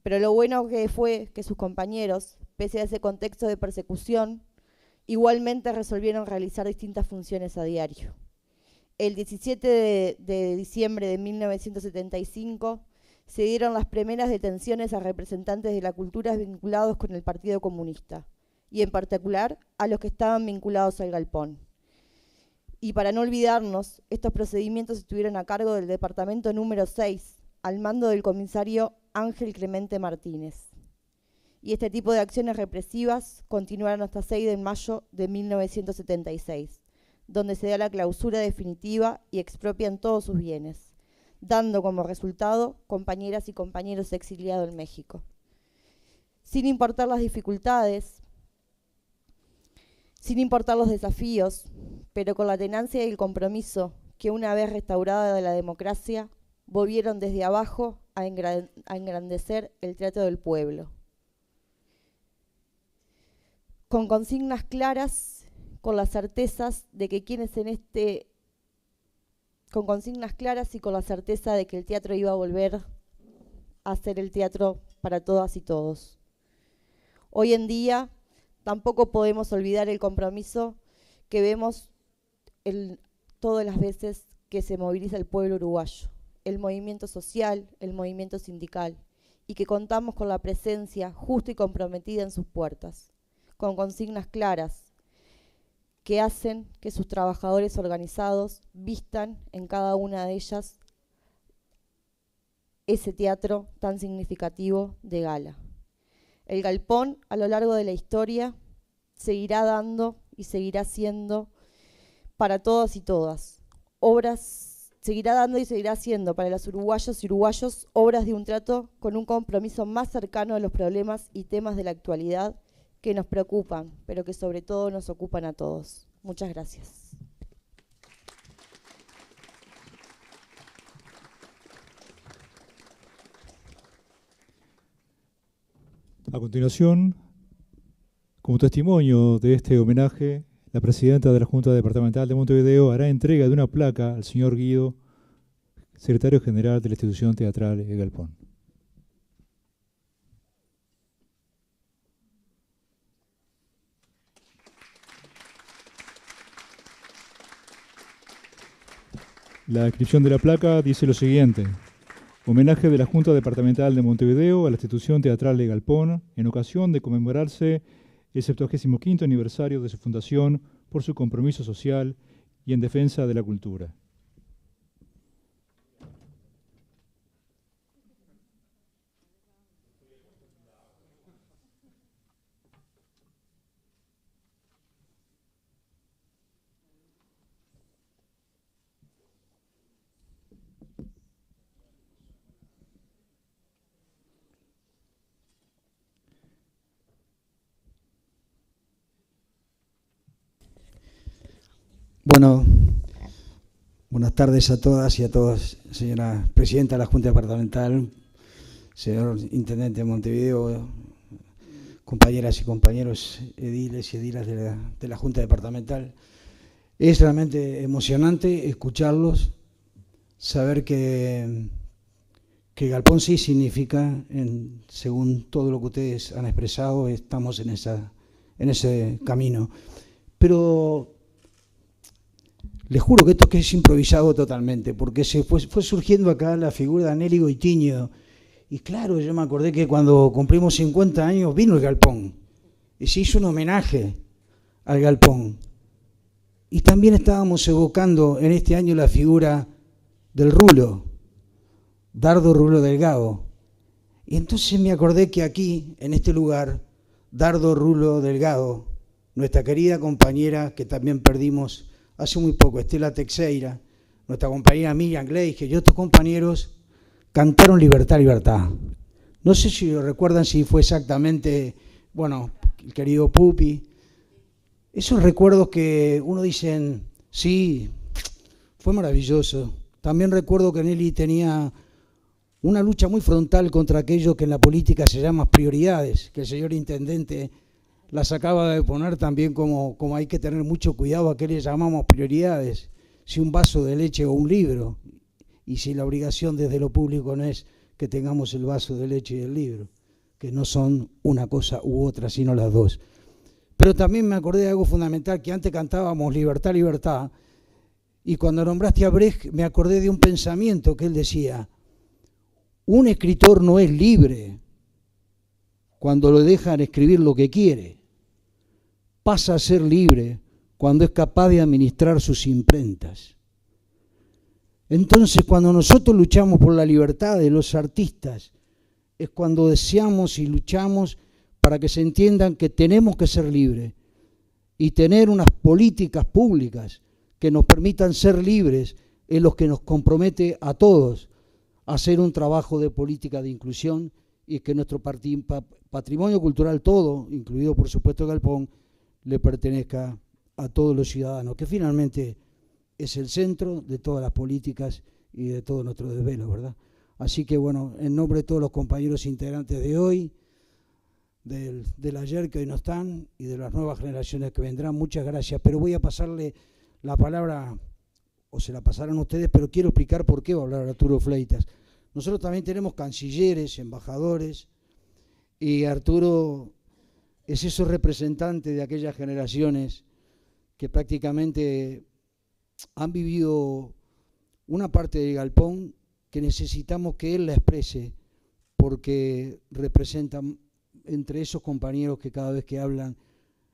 S7: Pero lo bueno que fue que sus compañeros, pese a ese contexto de persecución, igualmente resolvieron realizar distintas funciones a diario. El 17 de diciembre de 1975 se dieron las primeras detenciones a representantes de la cultura vinculados con el Partido Comunista, y en particular a los que estaban vinculados al galpón. Y para no olvidarnos, estos procedimientos estuvieron a cargo del departamento número 6, al mando del comisario Ángel Clemente Martínez. Y este tipo de acciones represivas continuaron hasta 6 de mayo de 1976, donde se da la clausura definitiva y expropian todos sus bienes, dando como resultado compañeras y compañeros exiliados en México. Sin importar las dificultades, sin importar los desafíos, pero con la tenacia y el compromiso que una vez restaurada la democracia, volvieron desde abajo a engrandecer el teatro del pueblo. Con consignas claras, con las certezas de que quienes con consignas claras y con la certeza de que el teatro iba a volver a ser el teatro para todas y todos. Hoy en día tampoco podemos olvidar el compromiso que vemos todas las veces que se moviliza el pueblo uruguayo, el movimiento social, el movimiento sindical, y que contamos con la presencia justa y comprometida en sus puertas, con consignas claras que hacen que sus trabajadores organizados vistan en cada una de ellas ese teatro tan significativo de gala. El galpón, a lo largo de la historia, seguirá dando y seguirá siendo para todos y todas obras, seguirá dando y seguirá siendo para los uruguayos y uruguayos obras de un trato con un compromiso más cercano a los problemas y temas de la actualidad que nos preocupan, pero que sobre todo nos ocupan a todos. Muchas gracias.
S2: A continuación, como testimonio de este homenaje, la presidenta de la Junta Departamental de Montevideo hará entrega de una placa al señor Guido, secretario general de la institución teatral El Galpón. La inscripción de la placa dice lo siguiente: homenaje de la Junta Departamental de Montevideo a la institución teatral El Galpón en ocasión de conmemorarse el 75º aniversario de su fundación por su compromiso social y en defensa de la cultura.
S8: Bueno, buenas tardes a todas y a todos, señora presidenta de la Junta Departamental, señor intendente de Montevideo, compañeras y compañeros ediles y edilas de la Junta Departamental. Es realmente emocionante escucharlos, saber que Galpón sí significa, según todo lo que ustedes han expresado, estamos en ese camino. Pero les juro que esto que es improvisado totalmente, porque se fue surgiendo acá la figura de Anéligo Itiño. Y claro, yo me acordé que cuando cumplimos 50 años vino el Galpón y se hizo un homenaje al Galpón. Y también estábamos evocando en este año la figura del Rulo, Dardo Rulo Delgado. Y entonces me acordé que aquí, en este lugar, Dardo Rulo Delgado, nuestra querida compañera que también perdimos hace muy poco, Estela Teixeira, nuestra compañera Miriam Gleige y otros compañeros cantaron Libertad, Libertad. No sé si lo recuerdan, si fue exactamente, bueno, el querido Pupi. Esos recuerdos que uno dicen, sí, fue maravilloso. También recuerdo que Nelly tenía una lucha muy frontal contra aquello que en la política se llama prioridades, que el señor intendente las acaba de poner también como hay que tener mucho cuidado a qué le llamamos prioridades, si un vaso de leche o un libro, y si la obligación desde lo público no es que tengamos el vaso de leche y el libro, que no son una cosa u otra, sino las dos. Pero también me acordé de algo fundamental, que antes cantábamos Libertad, Libertad, y cuando nombraste a Brecht me acordé de un pensamiento que él decía: un escritor no es libre cuando lo dejan escribir lo que quiere, pasa a ser libre cuando es capaz de administrar sus imprentas. Entonces, cuando nosotros luchamos por la libertad de los artistas, es cuando deseamos y luchamos para que se entiendan que tenemos que ser libres y tener unas políticas públicas que nos permitan ser libres, es lo que nos compromete a todos a hacer un trabajo de política de inclusión, y que nuestro patrimonio cultural todo, incluido por supuesto Galpón, le pertenezca a todos los ciudadanos, que finalmente es el centro de todas las políticas y de todos nuestros desvelos, ¿verdad? Así que bueno, en nombre de todos los compañeros integrantes de hoy, del ayer que hoy no están y de las nuevas generaciones que vendrán, muchas gracias. Pero voy a pasarle la palabra, o se la pasarán ustedes, pero quiero explicar por qué va a hablar Arturo Fleitas. Nosotros también tenemos cancilleres, embajadores, y Arturo es esos representantes de aquellas generaciones que prácticamente han vivido una parte de Galpón que necesitamos que él la exprese, porque representan entre esos compañeros que cada vez que hablan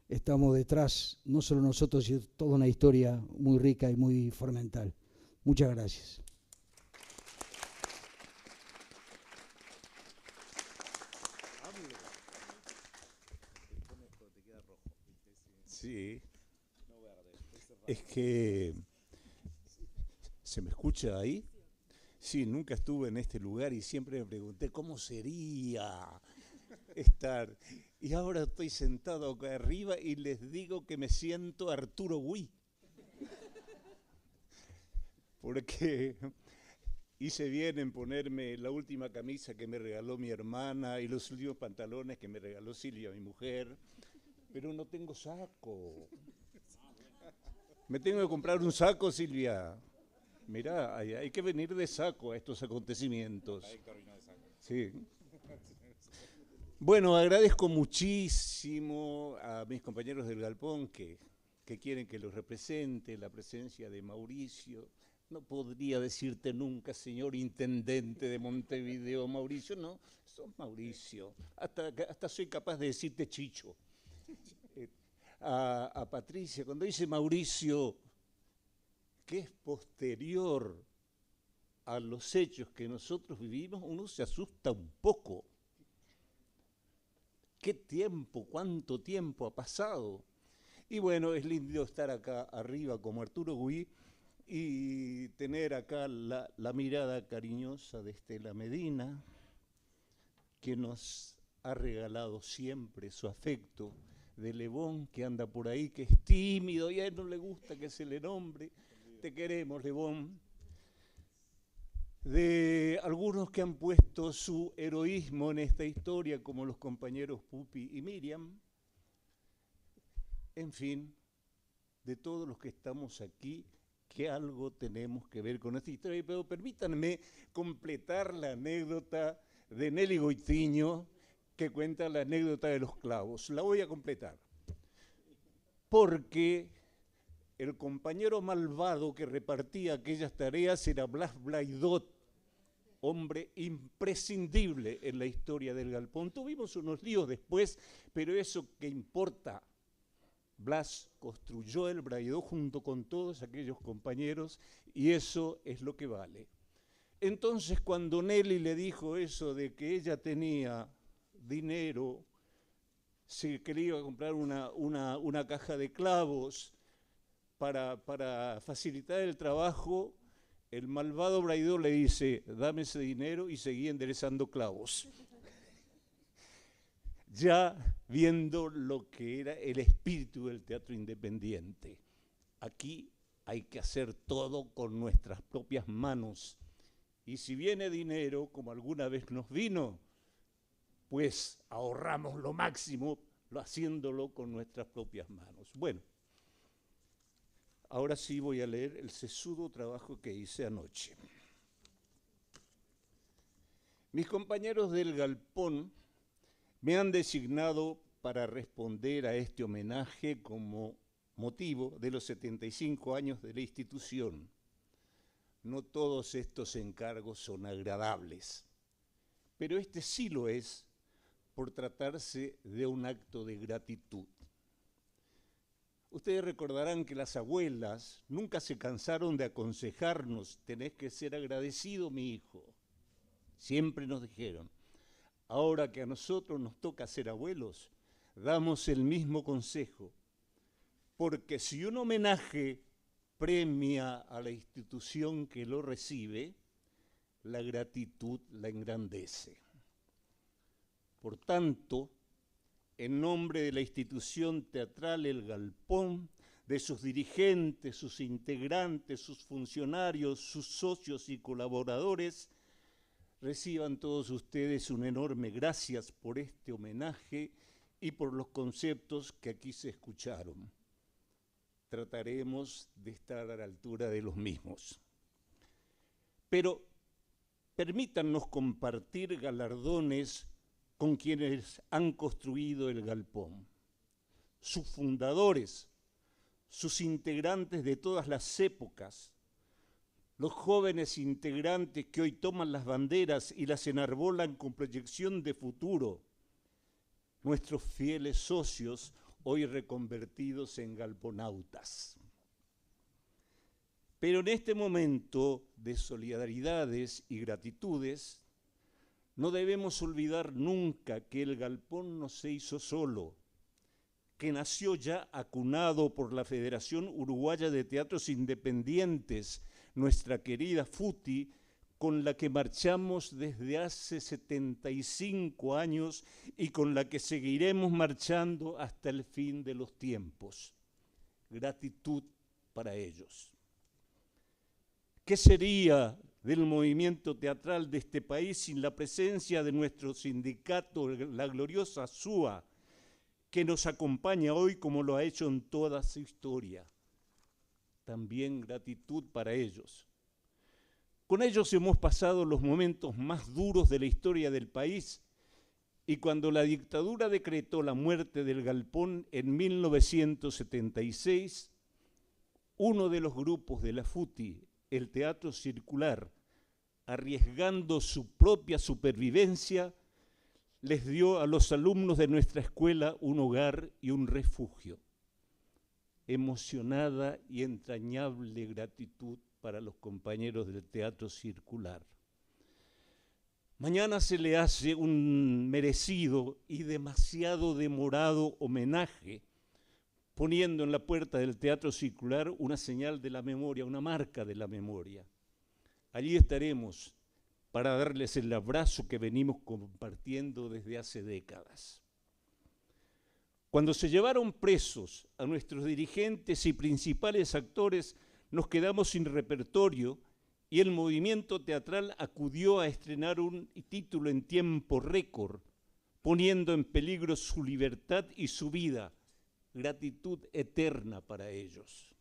S8: estamos detrás, no solo nosotros, sino toda una historia muy rica y muy fundamental. Muchas gracias.
S9: Sí, es que ¿se me escucha ahí? Sí, nunca estuve en este lugar y siempre me pregunté cómo sería estar. Y ahora estoy sentado acá arriba y les digo que me siento Arturo Gui. Porque hice bien en ponerme la última camisa que me regaló mi hermana y los últimos pantalones que me regaló Silvia, mi mujer. Pero no tengo saco. Me tengo que comprar un saco, Silvia. Mirá, hay que venir de saco a estos acontecimientos. Sí. Bueno, agradezco muchísimo a mis compañeros del Galpón que quieren que los represente, la presencia de Mauricio. No podría decirte nunca, señor intendente de Montevideo, Mauricio, no, sos Mauricio. Hasta soy capaz de decirte Chicho. A Patricia, cuando dice Mauricio, que es posterior a los hechos que nosotros vivimos, uno se asusta un poco. ¿Qué tiempo, cuánto tiempo ha pasado? Y bueno, es lindo estar acá arriba como Arturo Gui y tener acá la mirada cariñosa de Estela Medina, que nos ha regalado siempre su afecto de Lebón, que anda por ahí, que es tímido y a él no le gusta que se le nombre. Te queremos, Lebón. De algunos que han puesto su heroísmo en esta historia, como los compañeros Pupi y Miriam. En fin, de todos los que estamos aquí, que algo tenemos que ver con esta historia. Pero permítanme completar la anécdota de Nelly Goitiño, que cuenta la anécdota de los clavos. La voy a completar. Porque el compañero malvado que repartía aquellas tareas era Blas Blaydot, hombre imprescindible en la historia del galpón. Tuvimos unos líos después, pero eso qué importa. Blas construyó el Blaydot junto con todos aquellos compañeros y eso es lo que vale. Entonces, cuando Nelly le dijo eso de que ella tenía dinero, que le iba a comprar una caja de clavos para facilitar el trabajo, el malvado Blaydot le dice, dame ese dinero, y seguía enderezando clavos. Ya viendo lo que era el espíritu del teatro independiente. Aquí hay que hacer todo con nuestras propias manos. Y si viene dinero, como alguna vez nos vino, pues ahorramos lo máximo haciéndolo con nuestras propias manos. Bueno, ahora sí voy a leer el sesudo trabajo que hice anoche. Mis compañeros del galpón me han designado para responder a este homenaje como motivo de los 75 años de la institución. No todos estos encargos son agradables, pero este sí lo es por tratarse de un acto de gratitud. Ustedes recordarán que las abuelas nunca se cansaron de aconsejarnos, tenés que ser agradecido, mi hijo. Siempre nos dijeron. Ahora que a nosotros nos toca ser abuelos, damos el mismo consejo, porque si un homenaje premia a la institución que lo recibe, la gratitud la engrandece. Por tanto, en nombre de la institución teatral El Galpón, de sus dirigentes, sus integrantes, sus funcionarios, sus socios y colaboradores, reciban todos ustedes un enorme gracias por este homenaje y por los conceptos que aquí se escucharon. Trataremos de estar a la altura de los mismos. Pero permítannos compartir galardones con quienes han construido el galpón, sus fundadores, sus integrantes de todas las épocas, los jóvenes integrantes que hoy toman las banderas y las enarbolan con proyección de futuro, nuestros fieles socios hoy reconvertidos en galponautas. Pero en este momento de solidaridades y gratitudes, no debemos olvidar nunca que el galpón no se hizo solo, que nació ya acunado por la Federación Uruguaya de Teatros Independientes, nuestra querida FUTI, con la que marchamos desde hace 75 años y con la que seguiremos marchando hasta el fin de los tiempos. Gratitud para ellos. ¿Qué sería del movimiento teatral de este país sin la presencia de nuestro sindicato, la gloriosa SUA, que nos acompaña hoy como lo ha hecho en toda su historia? También gratitud para ellos. Con ellos hemos pasado los momentos más duros de la historia del país y cuando la dictadura decretó la muerte del galpón en 1976, uno de los grupos de la FUTI, el Teatro Circular, arriesgando su propia supervivencia, les dio a los alumnos de nuestra escuela un hogar y un refugio. Emocionada y entrañable gratitud para los compañeros del Teatro Circular. Mañana se le hace un merecido y demasiado demorado homenaje, poniendo en la puerta del Teatro Circular una señal de la memoria, una marca de la memoria. Allí estaremos para darles el abrazo que venimos compartiendo desde hace décadas. Cuando se llevaron presos a nuestros dirigentes y principales actores, nos quedamos sin repertorio y el movimiento teatral acudió a estrenar un título en tiempo récord, poniendo en peligro su libertad y su vida, gratitud eterna para ellos.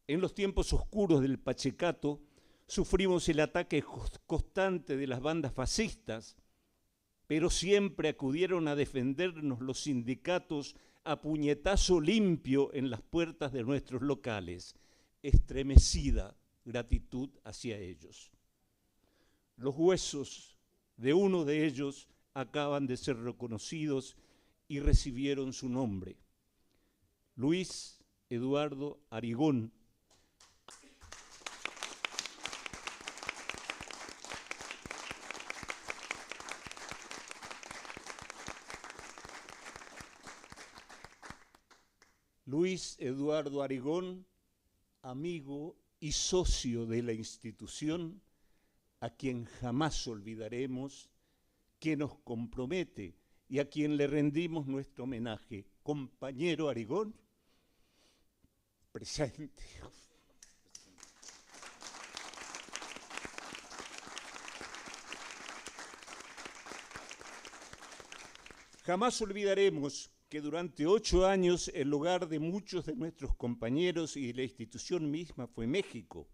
S9: En los tiempos oscuros del Pachecato sufrimos el ataque constante de las bandas fascistas, pero siempre acudieron a defendernos los sindicatos a puñetazo limpio en las puertas de nuestros locales. Estremecida gratitud hacia ellos. Los huesos de uno de ellos acaban de ser reconocidos y recibieron su nombre. Luis Eduardo Arigón. Luis Eduardo Arigón, amigo y socio de la institución, a quien jamás olvidaremos, que nos compromete y a quien le rendimos nuestro homenaje. Compañero Arigón, presente. Jamás olvidaremos que durante 8 años el hogar de muchos de nuestros compañeros y de la institución misma fue México,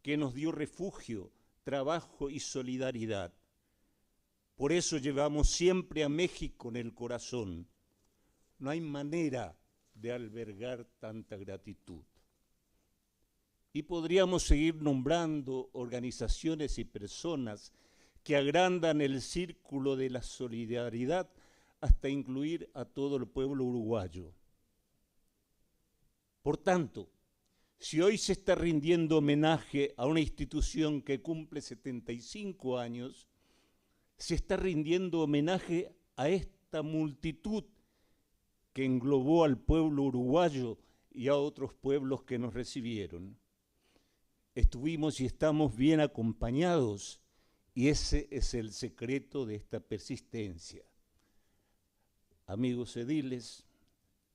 S9: que nos dio refugio, trabajo y solidaridad. Por eso llevamos siempre a México en el corazón. No hay manera de albergar tanta gratitud. Y podríamos seguir nombrando organizaciones y personas que agrandan el círculo de la solidaridad hasta incluir a todo el pueblo uruguayo. Por tanto, si hoy se está rindiendo homenaje a una institución que cumple 75 años, se está rindiendo homenaje a esta multitud que englobó al pueblo uruguayo y a otros pueblos que nos recibieron. Estuvimos y estamos bien acompañados, y ese es el secreto de esta persistencia. Amigos ediles,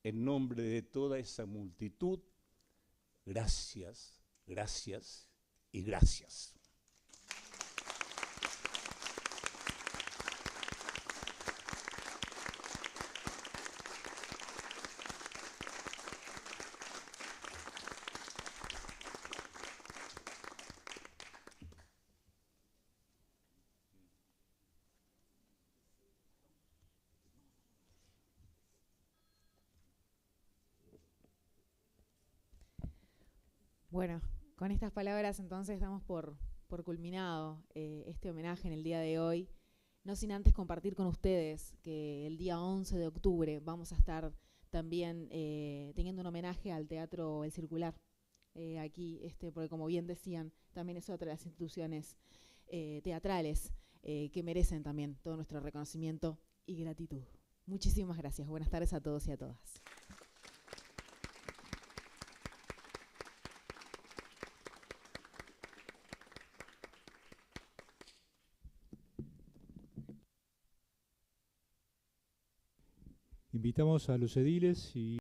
S9: en nombre de toda esa multitud, gracias, gracias y gracias.
S1: Bueno, con estas palabras entonces damos por culminado este homenaje en el día de hoy, no sin antes compartir con ustedes que el día 11 de octubre vamos a estar también teniendo un homenaje al Teatro El Circular, aquí, porque como bien decían, también es otra de las instituciones teatrales que merecen también todo nuestro reconocimiento y gratitud. Muchísimas gracias, buenas tardes a todos y a todas.
S2: Invitamos a los ediles y